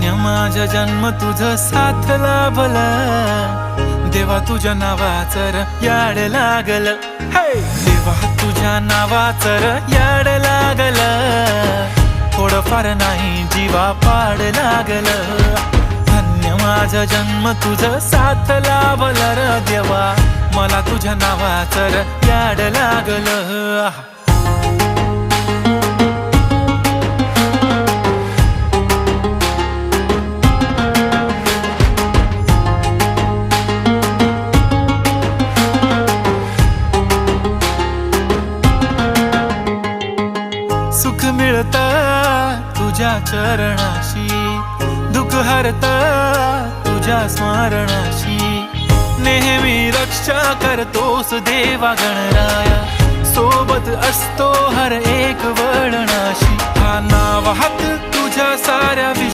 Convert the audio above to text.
धन्य माझा जन्म तुझं साथ लाभला, देवा तुझ्या नावाचं र याड लागल, देवा तुझ्या नावाचं र याड लागल, थोडंफार नाही जीवा पाड लागल. धन्य माझा जन्म तुझं साथ लाभला र देवा, मला तुझ्या नावाचं र याड लागल. सुख मिळत तुझ्या चरणाशी, दुःख हरत तुझ्या स्मरणाशी, नेहमी रक्षा करतोस देवा गणराया, सोबत असतो हर एक वळणाशी. हा नाव हात तुझ्या साऱ्या